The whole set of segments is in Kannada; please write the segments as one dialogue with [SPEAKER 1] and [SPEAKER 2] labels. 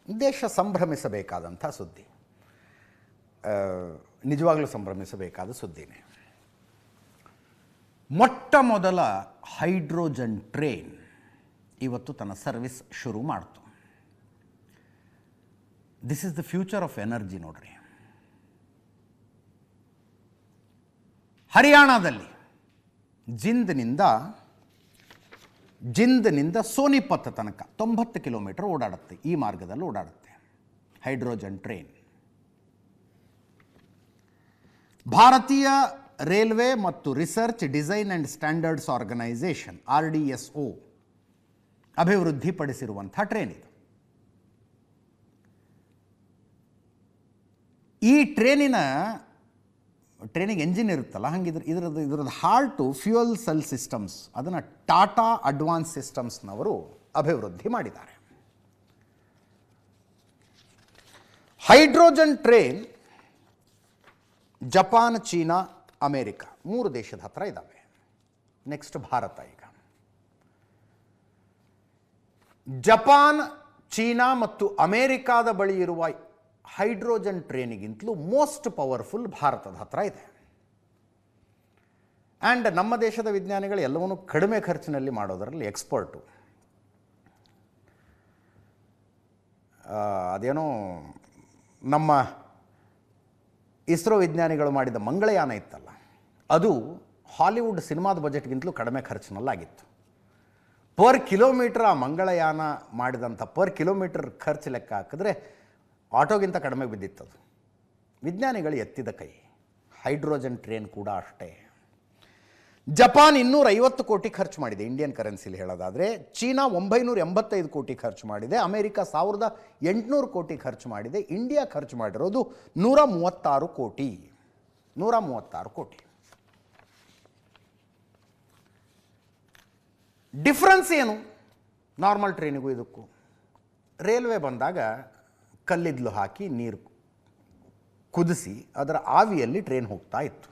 [SPEAKER 1] ದೇಶ ಸಂಭ್ರಮಿಸಬೇಕಾದಂಥ ಸುದ್ದಿ, ನಿಜವಾಗಲೂ ಸಂಭ್ರಮಿಸಬೇಕಾದ ಸುದ್ದಿನೇ. ಮೊಟ್ಟ ಮೊದಲ ಹೈಡ್ರೋಜನ್ ಟ್ರೈನ್ ಇವತ್ತು ತನ್ನ ಸರ್ವಿಸ್ ಶುರು ಮಾಡ್ತು. This is the future of energy. ನೋಡ್ರಿ, ಹರಿಯಾಣದಲ್ಲಿ ಜಿಂದ್ನಿಂದ ಸೋನಿಪತ್ ತನಕ 90 ಕಿಲೋಮೀಟರ್ ಓಡಾಡುತ್ತೆ. ಈ ಮಾರ್ಗದಲ್ಲಿ ಓಡಾಡುತ್ತೆ ಹೈಡ್ರೋಜನ್ ಟ್ರೈನ್. ಭಾರತೀಯ ರೈಲ್ವೆ ಮತ್ತು research design and standards organisation RDSO ಅಭಿವೃದ್ಧಿಪಡಿಸಿರುವಂಥ ಟ್ರೈನ್ ಇದು. ಈ ಟ್ರೈನಿಗೆ ಎಂಜಿನ್ ಇರುತ್ತಲ್ಲ, ಹಂಗಿದ್ರೆ ಇದರದ್ದು ಹಾರ್ಟು ಫ್ಯೂಯಲ್ ಸೆಲ್ ಸಿಸ್ಟಮ್ಸ್. ಅದನ್ನು ಟಾಟಾ ಅಡ್ವಾನ್ಸ್ ಸಿಸ್ಟಮ್ಸ್ನವರು ಅಭಿವೃದ್ಧಿ ಮಾಡಿದ್ದಾರೆ. Hydrogen train Japan, China, America 3 ದೇಶದ ಹತ್ರ ಇದ್ದಾವೆ. ನೆಕ್ಸ್ಟ್ ಭಾರತ. ಈಗ ಜಪಾನ್, ಚೀನಾ ಮತ್ತು ಅಮೇರಿಕಾದ ಬಳಿ ಇರುವ ಹೈಡ್ರೋಜನ್ ಟ್ರೈನಿಗಿಂತಲೂ ಮೋಸ್ಟ್ ಪವರ್ಫುಲ್ ಭಾರತದ ಹತ್ರ ಇದೆ. ಆ್ಯಂಡ್ ನಮ್ಮ ದೇಶದ ವಿಜ್ಞಾನಿಗಳು ಎಲ್ಲವನ್ನೂ ಕಡಿಮೆ ಖರ್ಚಿನಲ್ಲಿ ಮಾಡೋದರಲ್ಲಿ ಎಕ್ಸ್ಪರ್ಟು. ಅದೇನೋ ನಮ್ಮ ಇಸ್ರೋ ವಿಜ್ಞಾನಿಗಳು ಮಾಡಿದ ಮಂಗಳಯಾನ ಇತ್ತಲ್ಲ, ಅದು ಹಾಲಿವುಡ್ ಸಿನಿಮಾದ ಬಜೆಟ್ಗಿಂತಲೂ ಕಡಿಮೆ ಖರ್ಚಿನಲ್ಲಾಗಿತ್ತು. ಪರ್ ಕಿಲೋಮೀಟ್ರ್ ಆ ಮಂಗಳಯಾನ ಮಾಡಿದಂಥ ಪರ್ ಕಿಲೋಮೀಟರ್ ಖರ್ಚು ಲೆಕ್ಕ ಹಾಕಿದ್ರೆ ಆಟೋಗಿಂತ ಕಡಿಮೆ ಬಿದ್ದಿತ್ತದು. ವಿಜ್ಞಾನಿಗಳು ಎತ್ತಿದ ಕೈ. ಹೈಡ್ರೋಜನ್ ಟ್ರೈನ್ ಕೂಡ ಅಷ್ಟೇ. ಜಪಾನ್ 250 ಕೋಟಿ ಖರ್ಚು ಮಾಡಿದೆ ಇಂಡಿಯನ್ ಕರೆನ್ಸಿಲಿ ಹೇಳೋದಾದರೆ. ಚೀನಾ 985 ಕೋಟಿ ಖರ್ಚು ಮಾಡಿದೆ. ಅಮೇರಿಕ 1800 ಕೋಟಿ ಖರ್ಚು ಮಾಡಿದೆ. ಇಂಡಿಯಾ ಖರ್ಚು ಮಾಡಿರೋದು 136 ಕೋಟಿ. ಡಿಫ್ರೆನ್ಸ್ ಏನು ನಾರ್ಮಲ್ ಟ್ರೈನಿಗೂ ಇದಕ್ಕೂ? ರೈಲ್ವೆ ಬಂದಾಗ ಕಲ್ಲಿದ್ದಲು ಹಾಕಿ ನೀರು ಕುದಿಸಿ ಅದರ ಆವಿಯಲ್ಲಿ ಟ್ರೈನ್ ಹೋಗ್ತಾ ಇತ್ತು.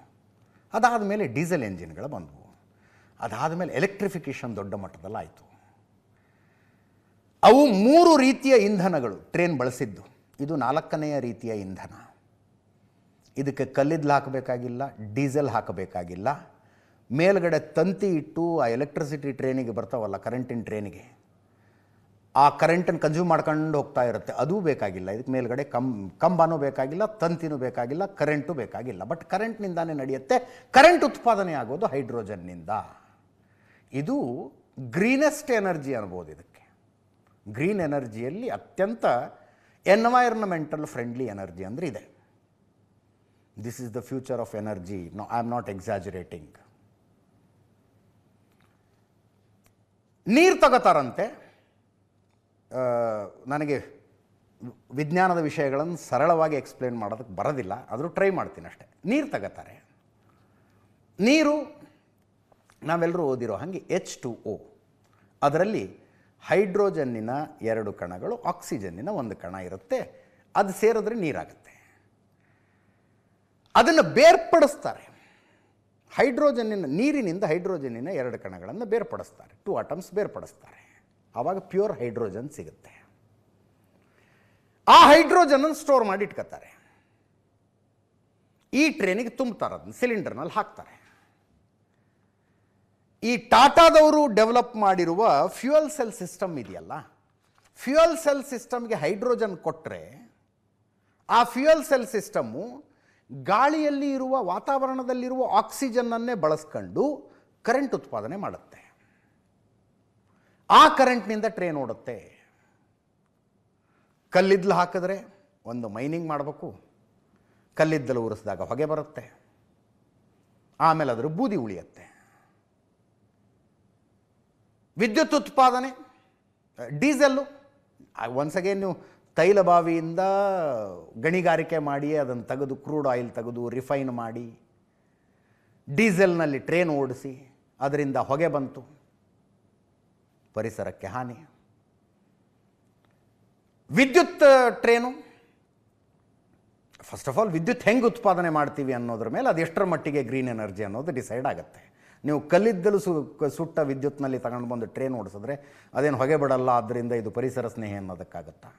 [SPEAKER 1] ಅದಾದ ಮೇಲೆ ಡೀಸೆಲ್ ಎಂಜಿನ್ಗಳು ಬಂದವು. ಅದಾದ ಮೇಲೆ ಎಲೆಕ್ಟ್ರಿಫಿಕೇಷನ್ ದೊಡ್ಡ ಮಟ್ಟದಲ್ಲಾಯಿತು. ಅವು 3 ರೀತಿಯ ಇಂಧನಗಳು ಟ್ರೈನ್ ಬಳಸಿದ್ದು. ಇದು 4ನೆಯ ರೀತಿಯ ಇಂಧನ. ಇದಕ್ಕೆ ಕಲ್ಲಿದ್ದಲು ಹಾಕಬೇಕಾಗಿಲ್ಲ, ಡೀಸೆಲ್ ಹಾಕಬೇಕಾಗಿಲ್ಲ. ಮೇಲ್ಗಡೆ ತಂತಿ ಇಟ್ಟು ಆ ಎಲೆಕ್ಟ್ರಿಸಿಟಿ ಟ್ರೈನಿಗೆ ಬರ್ತಾವಲ್ಲ, ಕರೆಂಟಿನ ಟ್ರೈನಿಗೆ, ಆ ಕರೆಂಟನ್ನು ಕನ್ಸ್ಯೂಮ್ ಮಾಡ್ಕೊಂಡು ಹೋಗ್ತಾ ಇರುತ್ತೆ. ಅದೂ ಬೇಕಾಗಿಲ್ಲ. ಇದಕ್ಕೆ ಮೇಲ್ಗಡೆ ಕಂಬನೂ ಬೇಕಾಗಿಲ್ಲ, ತಂತಿನೂ ಬೇಕಾಗಿಲ್ಲ, ಕರೆಂಟು ಬೇಕಾಗಿಲ್ಲ. ಬಟ್ ಕರೆಂಟ್ನಿಂದಾನೇ ನಡೆಯುತ್ತೆ. ಕರೆಂಟ್ ಉತ್ಪಾದನೆ ಆಗೋದು ಹೈಡ್ರೋಜನ್ನಿಂದ. ಇದು ಗ್ರೀನೆಸ್ಟ್ ಎನರ್ಜಿ ಅನ್ಬೋದು. ಇದಕ್ಕೆ ಗ್ರೀನ್ ಎನರ್ಜಿಯಲ್ಲಿ ಅತ್ಯಂತ ಎನ್ವೈರ್ನಮೆಂಟಲ್ ಫ್ರೆಂಡ್ಲಿ ಎನರ್ಜಿ ಅಂದರೆ ಇದೆ. This is the future of energy. I am not exaggerating. ನೀರು ತಗೋತಾರಂತೆ. ನನಗೆ ವಿಜ್ಞಾನದ ವಿಷಯಗಳನ್ನು ಸರಳವಾಗಿ ಎಕ್ಸ್ಪ್ಲೇನ್ ಮಾಡೋದಕ್ಕೆ ಬರೋದಿಲ್ಲ, ಆದರೂ ಟ್ರೈ ಮಾಡ್ತೀನಿ ಅಷ್ಟೇ. ನೀರು ತಗೋತಾರೆ. ನೀರು ನಾವೆಲ್ಲರೂ ಓದಿರೋ ಹಾಗೆ H2O. ಅದರಲ್ಲಿ ಹೈಡ್ರೋಜನ್ನಿನ 2 ಕಣಗಳು, ಆಕ್ಸಿಜನ್ನಿನ 1 ಕಣ ಇರುತ್ತೆ. ಅದು ಸೇರಿದ್ರೆ ನೀರಾಗುತ್ತೆ. ಅದನ್ನು ಬೇರ್ಪಡಿಸ್ತಾರೆ. ನೀರಿನಿಂದ ಹೈಡ್ರೋಜನ್ನಿನ 2 ಕಣಗಳನ್ನು ಬೇರ್ಪಡಿಸ್ತಾರೆ. 2 ಆಟಮ್ಸ್ ಬೇರ್ಪಡಿಸ್ತಾರೆ. ಆವಾಗ ಪ್ಯೂರ್ ಹೈಡ್ರೋಜನ್ ಸಿಗುತ್ತೆ. ಆ ಹೈಡ್ರೋಜನನ್ನು ಸ್ಟೋರ್ ಮಾಡಿ ಇಟ್ಕೋತಾರೆ. ಈ ಟ್ರೈನಿಗೆ ತುಂಬ್ತಾರೆ. ಅದನ್ನು ಸಿಲಿಂಡರ್ನಲ್ಲಿ ಹಾಕ್ತಾರೆ. ಈ ಟಾಟಾದವರು ಡೆವಲಪ್ ಮಾಡಿರುವ ಫ್ಯೂಯಲ್ ಸೆಲ್ ಸಿಸ್ಟಮ್ ಇದೆಯಲ್ಲ, ಫ್ಯೂಯಲ್ ಸೆಲ್ ಸಿಸ್ಟಮ್ಗೆ ಹೈಡ್ರೋಜನ್ ಕೊಟ್ಟರೆ ಆ ಫ್ಯೂಯಲ್ ಸೆಲ್ ಸಿಸ್ಟಮ್ಮು ಗಾಳಿಯಲ್ಲಿ ಇರುವ, ವಾತಾವರಣದಲ್ಲಿರುವ ಆಕ್ಸಿಜನ್ನನ್ನೇ ಬಳಸ್ಕೊಂಡು ಕರೆಂಟ್ ಉತ್ಪಾದನೆ ಮಾಡುತ್ತೆ. ಆ ಕರೆಂಟ್ನಿಂದ ಟ್ರೈನ್ ಓಡುತ್ತೆ. ಕಲ್ಲಿದ್ದಲು ಹಾಕಿದ್ರೆ ಒಂದು ಮೈನಿಂಗ್ ಮಾಡಬೇಕು. ಕಲ್ಲಿದ್ದಲು ಉರಿಸಿದಾಗ ಹೊಗೆ ಬರುತ್ತೆ. ಆಮೇಲೆ ಅದರ ಬೂದಿ ಉಳಿಯುತ್ತೆ. ವಿದ್ಯುತ್ ಉತ್ಪಾದನೆ, ಡೀಸೆಲ್ಲು ಒನ್ಸ್ ಅಗೇನ್ ನೀವು ತೈಲ ಬಾವಿಯಿಂದ ಗಣಿಗಾರಿಕೆ ಮಾಡಿ ಅದನ್ನು ತೆಗೆದು, ಕ್ರೂಡ್ ಆಯಿಲ್ ತೆಗೆದು ರಿಫೈನ್ ಮಾಡಿ ಡೀಸೆಲ್ನಲ್ಲಿ ಟ್ರೈನ್ ಓಡಿಸಿ ಅದರಿಂದ ಹೊಗೆ ಬಂತು, ಪರಿಸರಕ್ಕೆ ಹಾನಿ. ವಿದ್ಯುತ್ ಟ್ರೈನು, ಫಸ್ಟ್ ಆಫ್ ಆಲ್ ವಿದ್ಯುತ್ ಹೆಂಗೆ ಉತ್ಪಾದನೆ ಮಾಡ್ತೀವಿ ಅನ್ನೋದ್ರ ಮೇಲೆ ಅದು ಎಷ್ಟರ ಮಟ್ಟಿಗೆ ಗ್ರೀನ್ ಎನರ್ಜಿ ಅನ್ನೋದು ಡಿಸೈಡ್ ಆಗುತ್ತೆ. ನೀವು ಕಲ್ಲಿದ್ದಲು ಸುಟ್ಟ ವಿದ್ಯುತ್ನಲ್ಲಿ ತಗೊಂಡು ಬಂದು ಟ್ರೈನ್ ಓಡಿಸಿದ್ರೆ ಅದೇನು ಹೊಗೆ ಬಿಡಲ್ಲ, ಆದ್ದರಿಂದ ಇದು ಪರಿಸರ ಸ್ನೇಹಿ ಅನ್ನೋದಕ್ಕಾಗತ್ತಾ?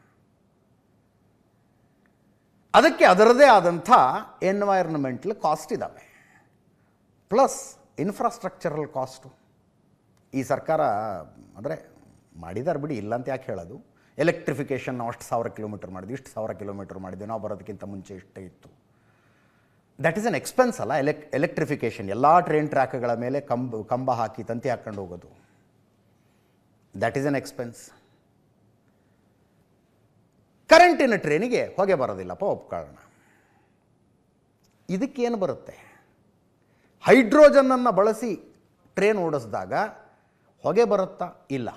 [SPEAKER 1] ಅದಕ್ಕೆ ಅದರದೇ ಆದಂಥ ಎನ್ವೈರ್ನ್ಮೆಂಟಲ್ ಕಾಸ್ಟ್ ಇದ್ದಾವೆ, ಪ್ಲಸ್ ಇನ್ಫ್ರಾಸ್ಟ್ರಕ್ಚರಲ್ ಕಾಸ್ಟು. ಈ ಸರ್ಕಾರ ಅಂದರೆ ಮಾಡಿದ್ದಾರೆ ಬಿಡಿ, ಇಲ್ಲ ಅಂತ ಯಾಕೆ ಹೇಳೋದು. ಎಲೆಕ್ಟ್ರಿಫಿಕೇಷನ್ ಅಷ್ಟು 1000 ಕಿಲೋಮೀಟರ್ ಮಾಡಿದ್ವಿ, ಇಷ್ಟು 1000 ಕಿಲೋಮೀಟರ್ ಮಾಡಿದ್ವಿ, ನಾವು ಬರೋದಕ್ಕಿಂತ ಮುಂಚೆ ಇಷ್ಟೇ ಇತ್ತು. ದ್ಯಾಟ್ ಈಸ್ ಅನ್ ಎಕ್ಸ್ಪೆನ್ಸ್ ಅಲ್ಲ. ಎಲೆಕ್ಟ್ರಿಫಿಕೇಷನ್ ಎಲ್ಲ ಟ್ರೈನ್ ಟ್ರ್ಯಾಕ್ಗಳ ಮೇಲೆ ಕಂಬ ಹಾಕಿ ತಂತಿ ಹಾಕ್ಕೊಂಡು ಹೋಗೋದು, ದ್ಯಾಟ್ ಈಸ್ ಅನ್ ಎಕ್ಸ್ಪೆನ್ಸ್. ಕರೆಂಟಿನ ಟ್ರೈನಿಗೆ ಹೊಗೆ ಬರೋದಿಲ್ಲಪ್ಪ, ಒಪ್ಕೊಳ್ಳೋಣ. ಇದಕ್ಕೇನು ಬರುತ್ತೆ? ಹೈಡ್ರೋಜನ್ನನ್ನು ಬಳಸಿ ಟ್ರೈನ್ ಓಡಿಸಿದಾಗ ಹೊಗೆ ಬರುತ್ತಾ? ಇಲ್ಲ,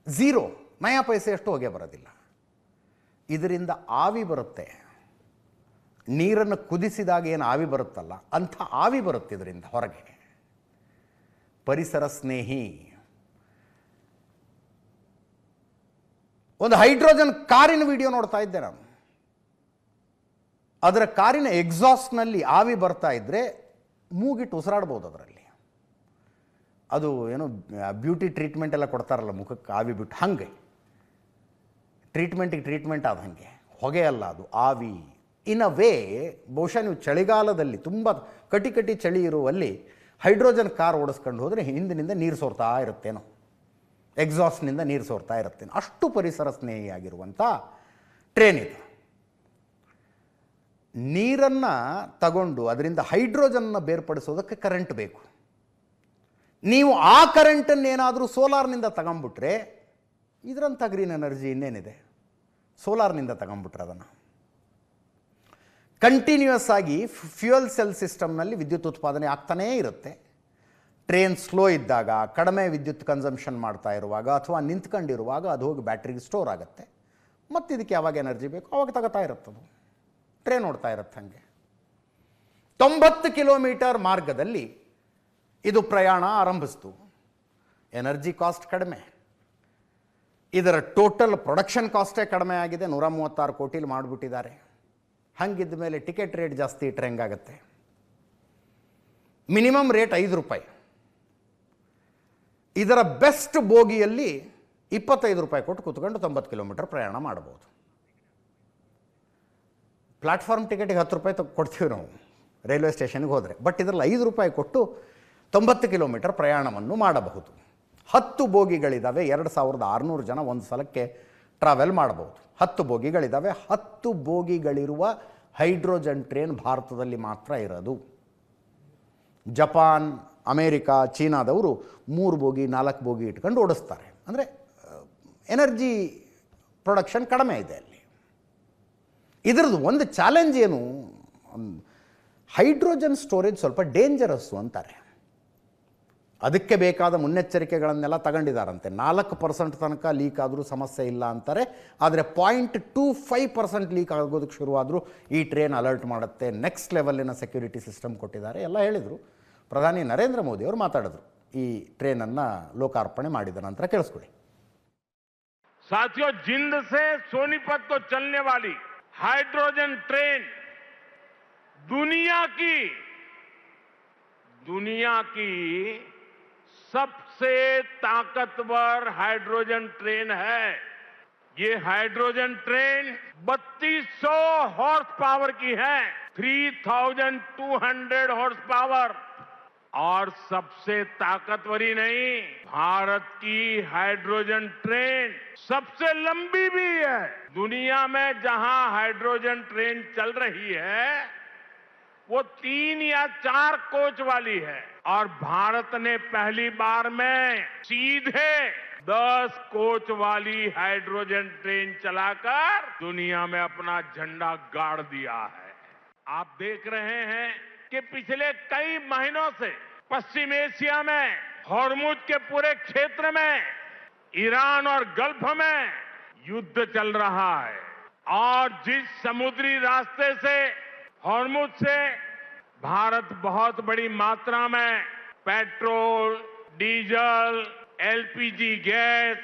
[SPEAKER 1] ಝೀರೋ, ನಯಾ ಪೈಸೆಯಷ್ಟು ಹೊಗೆ ಬರೋದಿಲ್ಲ. ಇದರಿಂದ ಆವಿ ಬರುತ್ತೆ. ನೀರನ್ನು ಕುದಿಸಿದಾಗ ಏನು ಆವಿ ಬರುತ್ತಲ್ಲ, ಅಂಥ ಆವಿ ಬರುತ್ತೆ ಇದರಿಂದ ಹೊರಗೆ. ಪರಿಸರ ಸ್ನೇಹಿ. ಒಂದು ಹೈಡ್ರೋಜನ್ ಕಾರಿನ ವಿಡಿಯೋ ನೋಡ್ತಾ ಇದ್ದೆ ನಾನು. ಅದರ ಕಾರಿನ ಎಕ್ಸಾಸ್ಟ್ನಲ್ಲಿ ಆವಿ ಬರ್ತಾ ಇದ್ದರೆ ಮೂಗಿಟ್ಟು ಉಸಿರಾಡ್ಬೋದು ಅದರಲ್ಲಿ. ಅದು ಏನು ಬ್ಯೂಟಿ ಟ್ರೀಟ್ಮೆಂಟ್ ಎಲ್ಲ ಕೊಡ್ತಾರಲ್ಲ ಮುಖಕ್ಕೆ ಆವಿ ಬಿಟ್ಟು, ಹಾಗೆ ಟ್ರೀಟ್ಮೆಂಟಿಗೆ ಟ್ರೀಟ್ಮೆಂಟ್ ಆದ ಹಾಗೆ. ಹೊಗೆ ಅಲ್ಲ, ಅದು ಆವಿ. ಇನ್ ಅ ವೇ ಬಹುಶಃ ನೀವು ಚಳಿಗಾಲದಲ್ಲಿ ತುಂಬ ಕಟಿ ಚಳಿ ಇರುವಲ್ಲಿ ಹೈಡ್ರೋಜನ್ ಕಾರ್ ಓಡಿಸ್ಕೊಂಡು ಹೋದರೆ ಹಿಂದಿನಿಂದ ನೀರು ಸೋರ್ತಾ ಇರುತ್ತೇನೋ, ಎಕ್ಸಾಸ್ಟ್ನಿಂದ ನೀರು ಸೋರ್ತಾ ಇರುತ್ತೇನೋ. ಅಷ್ಟು ಪರಿಸರ ಸ್ನೇಹಿಯಾಗಿರುವಂಥ ಟ್ರೈನ್ ಇದು. ನೀರನ್ನು ತಗೊಂಡು ಅದರಿಂದ ಹೈಡ್ರೋಜನ್ನ ಬೇರ್ಪಡಿಸೋದಕ್ಕೆ ಕರೆಂಟ್ ಬೇಕು. ನೀವು ಆ ಕರೆಂಟನ್ನೇನಾದರೂ ಸೋಲಾರ್ನಿಂದ ತಗೊಂಬಿಟ್ರೆ, ಇದರಂಥ ಗ್ರೀನ್ ಎನರ್ಜಿ ಇನ್ನೇನಿದೆ, ಸೋಲಾರ್ನಿಂದ ತಗೊಂಬಿಟ್ರೆ ಅದನ್ನು ಕಂಟಿನ್ಯೂಯಸ್ ಆಗಿ ಫ್ಯೂಯಲ್ ಸೆಲ್ ಸಿಸ್ಟಮ್ನಲ್ಲಿ ವಿದ್ಯುತ್ ಉತ್ಪಾದನೆ ಆಗ್ತಾನೇ ಇರುತ್ತೆ. ಟ್ರೈನ್ ಸ್ಲೋ ಇದ್ದಾಗ, ಕಡಿಮೆ ವಿದ್ಯುತ್ ಕನ್ಸಂಪ್ಷನ್ ಮಾಡ್ತಾ ಇರುವಾಗ, ಅಥವಾ ನಿಂತ್ಕೊಂಡಿರುವಾಗ ಅದು ಹೋಗಿ ಬ್ಯಾಟ್ರಿಗೆ ಸ್ಟೋರ್ ಆಗುತ್ತೆ. ಮತ್ತು ಇದಕ್ಕೆ ಯಾವಾಗ ಎನರ್ಜಿ ಬೇಕು ಅವಾಗ ತಗೋತಾ ಇರುತ್ತದು. ಟ್ರೈನ್ ಓಡ್ತಾ ಇರುತ್ತೆ ಹಾಗೆ. 90 ಕಿಲೋಮೀಟರ್ ಮಾರ್ಗದಲ್ಲಿ ಇದು ಪ್ರಯಾಣ ಆರಂಭಿಸ್ತು. ಎನರ್ಜಿ ಕಾಸ್ಟ್ ಕಡಿಮೆ, ಇದರ ಟೋಟಲ್ ಪ್ರೊಡಕ್ಷನ್ ಕಾಸ್ಟೇ ಕಡಿಮೆ ಆಗಿದೆ. 136 ಕೋಟಿಲಿ ಮಾಡಿಬಿಟ್ಟಿದ್ದಾರೆ. ಹಂಗಿದ್ದ ಮೇಲೆ ಟಿಕೆಟ್ ರೇಟ್ ಜಾಸ್ತಿ ಇಟ್ಟರೆ ಹೆಂಗಾಗತ್ತೆ? ಮಿನಿಮಮ್ ರೇಟ್ 5 ರೂಪಾಯಿ. ಇದರ ಬೆಸ್ಟ್ ಬೋಗಿಯಲ್ಲಿ 25 ರೂಪಾಯಿ ಕೊಟ್ಟು ಕೂತ್ಕೊಂಡು 90 ಕಿಲೋಮೀಟರ್ ಪ್ರಯಾಣ ಮಾಡ್ಬೋದು. ಪ್ಲಾಟ್ಫಾರ್ಮ್ ಟಿಕೆಟಿಗೆ 10 ರೂಪಾಯಿ ಕೊಡ್ತೀವಿ ನಾವು ರೈಲ್ವೆ ಸ್ಟೇಷನ್ಗೆ ಹೋದರೆ. ಬಟ್ ಇದರಲ್ಲಿ 5 ರೂಪಾಯಿ ಕೊಟ್ಟು 90 ಕಿಲೋಮೀಟರ್ ಪ್ರಯಾಣವನ್ನು ಮಾಡಬಹುದು. 10 ಬೋಗಿಗಳಿದ್ದಾವೆ. 2600 ಜನ ಒಂದು ಸಲಕ್ಕೆ ಟ್ರಾವೆಲ್ ಮಾಡಬಹುದು. 10 ಬೋಗಿಗಳಿದ್ದಾವೆ. 10 ಬೋಗಿಗಳಿರುವ ಹೈಡ್ರೋಜನ್ ಟ್ರೈನ್ ಭಾರತದಲ್ಲಿ ಮಾತ್ರ ಇರೋದು. ಜಪಾನ್, ಅಮೇರಿಕಾ, ಚೀನಾದವರು 3 ಬೋಗಿ 4 ಬೋಗಿ ಇಟ್ಕೊಂಡು ಓಡಿಸ್ತಾರೆ. ಅಂದರೆ ಎನರ್ಜಿ ಪ್ರೊಡಕ್ಷನ್ ಕಡಿಮೆ ಇದೆ ಅಲ್ಲಿ. ಇದರದ್ದು ಒಂದು ಚಾಲೆಂಜ್ ಏನು, ಹೈಡ್ರೋಜನ್ ಸ್ಟೋರೇಜ್ ಸ್ವಲ್ಪ ಡೇಂಜರಸ್ಸು ಅಂತಾರೆ. ಅದಕ್ಕೆ ಬೇಕಾದ ಮುನ್ನೆಚ್ಚರಿಕೆಗಳನ್ನೆಲ್ಲ ತಗೊಂಡಿದ್ದಾರಂತೆ. 4% ತನಕ ಲೀಕ್ ಆದರೂ ಸಮಸ್ಯೆ ಇಲ್ಲ ಅಂತಾರೆ. ಆದರೆ 0.25% ಲೀಕ್ ಆಗೋದಕ್ಕೆ ಶುರುವಾದರೂ ಈ ಟ್ರೈನ್ ಅಲರ್ಟ್ ಮಾಡುತ್ತೆ. ನೆಕ್ಸ್ಟ್ ಲೆವೆಲ್ಲಿನ ಸೆಕ್ಯೂರಿಟಿ ಸಿಸ್ಟಮ್ ಕೊಟ್ಟಿದ್ದಾರೆ ಎಲ್ಲ ಹೇಳಿದರು. ಪ್ರಧಾನಿ ನರೇಂದ್ರ ಮೋದಿ ಅವರು ಮಾತಾಡಿದ್ರು ಈ ಟ್ರೈನನ್ನು ಲೋಕಾರ್ಪಣೆ ಮಾಡಿದ ನಂತರ. ಕೇಳಿಸ್ಕೊಳ್ಳಿ.
[SPEAKER 2] साथियों, जिंद से सोनीपत को चलने वाली हाइड्रोजन ट्रेन दुनिया की सबसे ताकतवर हाइड्रोजन ट्रेन है। ये हाइड्रोजन ट्रेन 3200 हॉर्स पावर की है, 3200 हॉर्स पावर। और सबसे ताकतवर ही नहीं, भारत की हाइड्रोजन ट्रेन सबसे लंबी भी है। दुनिया में जहां हाइड्रोजन ट्रेन चल रही है वो 3 या 4 कोच वाली है, और भारत ने पहली बार में सीधे 10 कोच वाली हाइड्रोजन ट्रेन चलाकर दुनिया में अपना झंडा गाड़ दिया है। आप देख रहे हैं कि पिछले कई महीनों से पश्चिम एशिया में हॉर्मुज के पूरे क्षेत्र में, ईरान और गल्फ में युद्ध चल रहा है। और जिस समुद्री रास्ते से, हॉर्मुज से भारत बहुत बड़ी मात्रा में पेट्रोल, डीजल, एलपीजी गैस,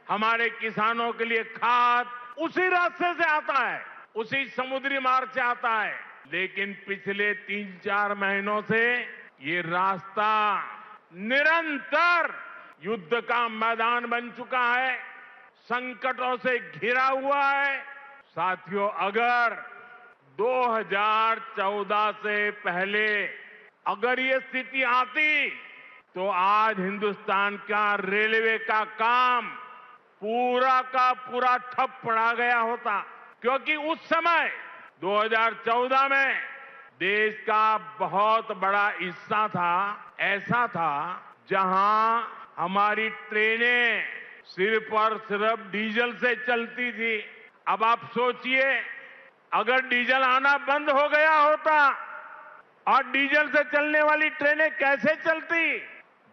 [SPEAKER 2] हमारे किसानों के लिए खाद उसी रास्ते से आता है, उसी समुद्री मार्ग से आता है। लेकिन पिछले 3-4 महीनों से ये रास्ता निरंतर युद्ध का मैदान बन चुका है, संकटों से घिरा हुआ है। साथियों, अगर 2014 से पहले अगर ये स्थिति आती तो आज हिंदुस्तान का रेलवे का काम पूरा का पूरा ठप पड़ा गया होता, क्योंकि उस समय 2014 में देश का बहुत बड़ा हिस्सा था, ऐसा था जहां हमारी ट्रेनें सिर्फ और सिर्फ डीजल से चलती थी। अब आप सोचिए, अगर डीजल आना बंद हो गया होता और डीजल से चलने वाली ट्रेनें कैसे चलती,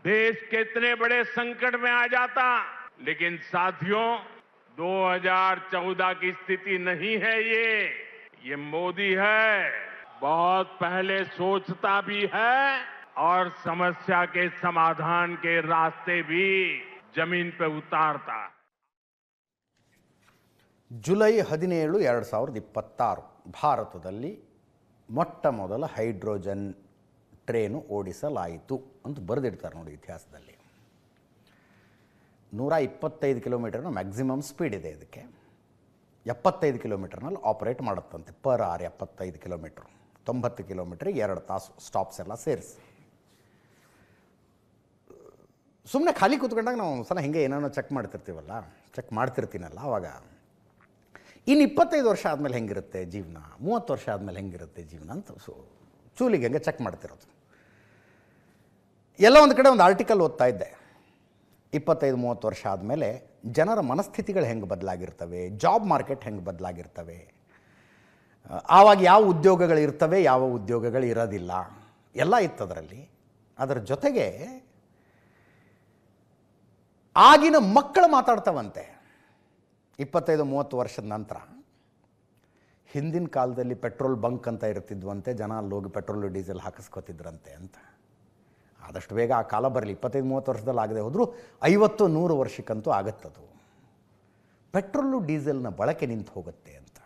[SPEAKER 2] देश कितने बड़े संकट में आ जाता। लेकिन साथियों, 2014 की स्थिति नहीं है ये मोदी है, बहुत पहले सोचता भी है और समस्या के समाधान के रास्ते भी जमीन पे उतारता।
[SPEAKER 1] ಜುಲೈ 17, 2026 ಭಾರತದಲ್ಲಿ ಮೊಟ್ಟ ಮೊದಲ ಹೈಡ್ರೋಜನ್ ಟ್ರೇನು ಓಡಿಸಲಾಯಿತು ಅಂತ ಬರೆದಿಡ್ತಾರೆ ನೋಡಿ ಇತಿಹಾಸದಲ್ಲಿ. 125 ಕಿಲೋಮೀಟರ್ನ ಮ್ಯಾಕ್ಸಿಮಮ್ ಸ್ಪೀಡ್ ಇದೆ ಇದಕ್ಕೆ. 75 ಕಿಲೋಮೀಟರ್ನಲ್ಲಿ ಆಪರೇಟ್ ಮಾಡುತ್ತಂತೆ ಪರ್ ಅವರ್. 75 ಕಿಲೋಮೀಟ್ರ್, 90 ಕಿಲೋಮೀಟ್ರಿಗೆ 2 ತಾಸು ಸ್ಟಾಪ್ಸ್ ಎಲ್ಲ ಸೇರಿಸಿ. ಸುಮ್ಮನೆ ಖಾಲಿ ಕೂತ್ಕೊಂಡಾಗ ನಾವು ಒಂದು ಸಲ ಹಿಂಗೆ ಏನೇನೋ ಚೆಕ್ ಮಾಡ್ತಿರ್ತೀನಲ್ಲ, ಆವಾಗ ಇನ್ನು 25 ವರ್ಷ ಆದಮೇಲೆ ಹೆಂಗಿರುತ್ತೆ ಜೀವನ, 30 ವರ್ಷ ಆದಮೇಲೆ ಹೆಂಗಿರುತ್ತೆ ಜೀವನ ಅಂತ ಚೂಲಿಗೆ ಹಂಗೆ ಚೆಕ್ ಮಾಡ್ತಿರೋದು. ಎಲ್ಲ ಒಂದು ಕಡೆ ಒಂದು ಆರ್ಟಿಕಲ್ ಓದ್ತಾ ಇದ್ದೆ. 25-30 ವರ್ಷ ಆದಮೇಲೆ ಜನರ ಮನಸ್ಥಿತಿಗಳು ಹೆಂಗೆ ಬದಲಾಗಿರ್ತವೆ, ಜಾಬ್ ಮಾರ್ಕೆಟ್ ಹೆಂಗೆ ಬದಲಾಗಿರ್ತವೆ, ಆವಾಗ ಯಾವ ಉದ್ಯೋಗಗಳು ಇರ್ತವೆ, ಯಾವ ಉದ್ಯೋಗಗಳು ಇರೋದಿಲ್ಲ, ಎಲ್ಲ ಇತ್ತು ಅದರಲ್ಲಿ. ಅದರ ಜೊತೆಗೆ ಆಗಿನ ಮಕ್ಕಳು ಮಾತಾಡ್ತಾವಂತೆ 25-30 ವರ್ಷದ ನಂತರ. ಹಿಂದಿನ ಕಾಲದಲ್ಲಿ ಪೆಟ್ರೋಲ್ ಬಂಕ್ ಅಂತ ಇರ್ತಿದ್ವಂತೆ, ಜನ ಅಲ್ಲಿ ಹೋಗಿ ಪೆಟ್ರೋಲು ಡೀಸೆಲ್ ಹಾಕಿಸ್ಕೊತಿದ್ರಂತೆ ಅಂತ. ಆದಷ್ಟು ಬೇಗ ಆ ಕಾಲ ಬರಲಿ. 25-30 ವರ್ಷದಲ್ಲಿ ಆಗದೆ ಹೋದರೂ 50-100 ವರ್ಷಕ್ಕಂತೂ ಆಗುತ್ತದು. ಪೆಟ್ರೋಲು ಡೀಸೆಲ್ನ ಬಳಕೆ ನಿಂತು ಹೋಗುತ್ತೆ ಅಂತ.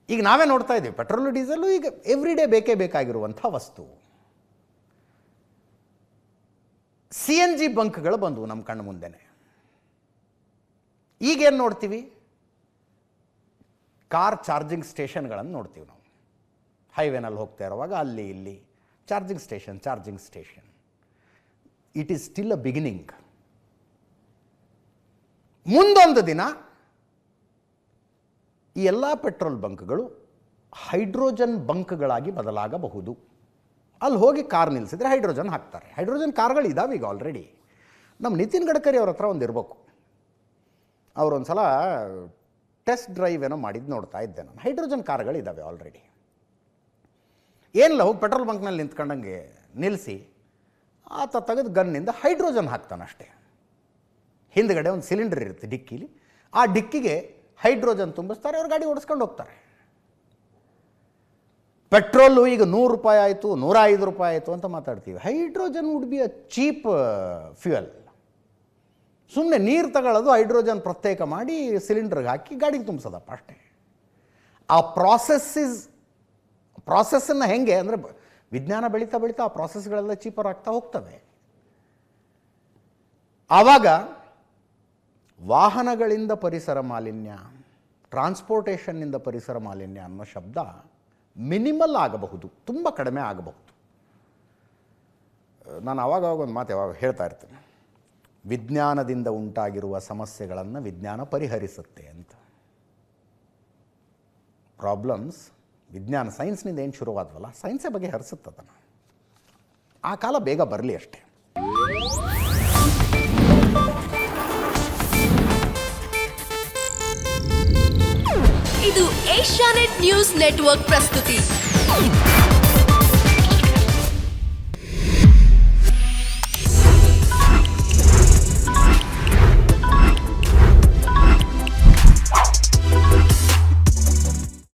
[SPEAKER 1] ಈಗ ನಾವೇ ನೋಡ್ತಾ ಇದ್ದೀವಿ, ಪೆಟ್ರೋಲು ಡೀಸೆಲ್ಲು ಈಗ ಎವ್ರಿ ಡೇ ಬೇಕೇ ಬೇಕಾಗಿರುವಂಥ ವಸ್ತು. CNG ಬಂಕ್ಗಳು ಬಂದವು ನಮ್ಮ ಕಣ್ಣು ಮುಂದೆನೆ. ಈಗೇನು ನೋಡ್ತೀವಿ, ಕಾರ್ ಚಾರ್ಜಿಂಗ್ ಸ್ಟೇಷನ್ಗಳನ್ನು ನೋಡ್ತೀವಿ ನಾವು. ಹೈವೇನಲ್ಲಿ ಹೋಗ್ತಾ ಇರುವಾಗ ಅಲ್ಲಿ ಇಲ್ಲಿ charging station. It is still a beginning. ಮುಂದೊಂದು ದಿನ ಈ ಎಲ್ಲ ಪೆಟ್ರೋಲ್ ಬಂಕ್ಗಳು ಹೈಡ್ರೋಜನ್ ಬಂಕ್ಗಳಾಗಿ ಬದಲಾಗಬಹುದು. ಅಲ್ಲಿ ಹೋಗಿ ಕಾರ್ ನಿಲ್ಲಿಸಿದ್ರೆ ಹೈಡ್ರೋಜನ್ ಹಾಕ್ತಾರೆ. ಹೈಡ್ರೋಜನ್ ಕಾರ್ಗಳು ಇದ್ದಾವೆ ಈಗ ಆಲ್ರೆಡಿ. ನಮ್ಮ ನಿತಿನ್ ಗಡ್ಕರಿ ಅವ್ರ ಹತ್ರ ಒಂದು ಇರಬೇಕು. ಅವರೊಂದು ಸಲ ಟೆಸ್ಟ್ ಡ್ರೈವ್ ಏನೋ ಮಾಡಿದ್ದು ನೋಡ್ತಾ ಇದ್ದೆ ನಾನು. ಹೈಡ್ರೋಜನ್ ಕಾರ್ಗಳು ಇದ್ದಾವೆ ಆಲ್ರೆಡಿ. ಏನಿಲ್ಲ, ಹೋಗಿ ಪೆಟ್ರೋಲ್ ಬಂಕ್ನಲ್ಲಿ ನಿಂತ್ಕೊಂಡಂಗೆ ನಿಲ್ಲಿಸಿ ಆತ ತೆಗೆದು ಗನ್ನಿಂದ ಹೈಡ್ರೋಜನ್ ಹಾಕ್ತಾನಷ್ಟೇ. ಹಿಂದ್ಗಡೆ ಒಂದು ಸಿಲಿಂಡರ್ ಇರುತ್ತೆ ಡಿಕ್ಕಿಲಿ, ಆ ಡಿಕ್ಕಿಗೆ ಹೈಡ್ರೋಜನ್ ತುಂಬಿಸ್ತಾರೆ, ಅವ್ರು ಗಾಡಿ ಓಡಿಸ್ಕೊಂಡು ಹೋಗ್ತಾರೆ. ಪೆಟ್ರೋಲು ಈಗ 100 ರೂಪಾಯಿ ಆಯಿತು, 105 ರೂಪಾಯಿ ಆಯಿತು ಅಂತ ಮಾತಾಡ್ತೀವಿ. Hydrogen would be a cheap fuel. ಸುಮ್ಮನೆ ನೀರು ತಗೊಳ್ಳೋದು, ಹೈಡ್ರೋಜನ್ ಪ್ರತ್ಯೇಕ ಮಾಡಿ ಸಿಲಿಂಡರ್ಗೆ ಹಾಕಿ ಗಾಡಿಗೆ ತುಂಬಿಸೋದಪ್ಪ ಅಷ್ಟೇ. ಆ ಪ್ರಾಸೆಸ್ಸನ್ನು ಹೆಂಗೆ ಅಂದರೆ ವಿಜ್ಞಾನ ಬೆಳೀತಾ ಬೆಳೀತಾ ಆ ಪ್ರಾಸೆಸ್ಗಳೆಲ್ಲ ಚೀಪರ್ ಆಗ್ತಾ ಹೋಗ್ತವೆ. ಆವಾಗ ವಾಹನಗಳಿಂದ ಪರಿಸರ ಮಾಲಿನ್ಯ, ಟ್ರಾನ್ಸ್ಪೋರ್ಟೇಷನ್ನಿಂದ ಪರಿಸರ ಮಾಲಿನ್ಯ ಅನ್ನೋ ಶಬ್ದ ಮಿನಿಮಲ್ ಆಗಬಹುದು, ತುಂಬ ಕಡಿಮೆ ಆಗಬಹುದು. ನಾನು ಆವಾಗವಾಗ ಒಂದು ಮಾತು ಯಾವಾಗ ಹೇಳ್ತಾ ಇರ್ತೇನೆ, ವಿಜ್ಞಾನದಿಂದ ಉಂಟಾಗಿರುವ ಸಮಸ್ಯೆಗಳನ್ನು ವಿಜ್ಞಾನ ಪರಿಹರಿಸುತ್ತೆ ಅಂತ. ಪ್ರಾಬ್ಲಮ್ಸ್ ವಿಜ್ಞಾನ ಸೈನ್ಸ್ನಿಂದ ಏನು ಶುರುವಾದವಲ್ಲ, ಸೈನ್ಸೇ ಬಗ್ಗೆ ಹರಿಸುತ್ತದನ್ನು. ಆ ಕಾಲ ಬೇಗ ಬರಲಿ ಅಷ್ಟೇ.
[SPEAKER 3] ಇದು ಏಷ್ಯಾನೆಟ್ ನ್ಯೂಸ್ ನೆಟ್ವರ್ಕ್ ಪ್ರಸ್ತುತಿ.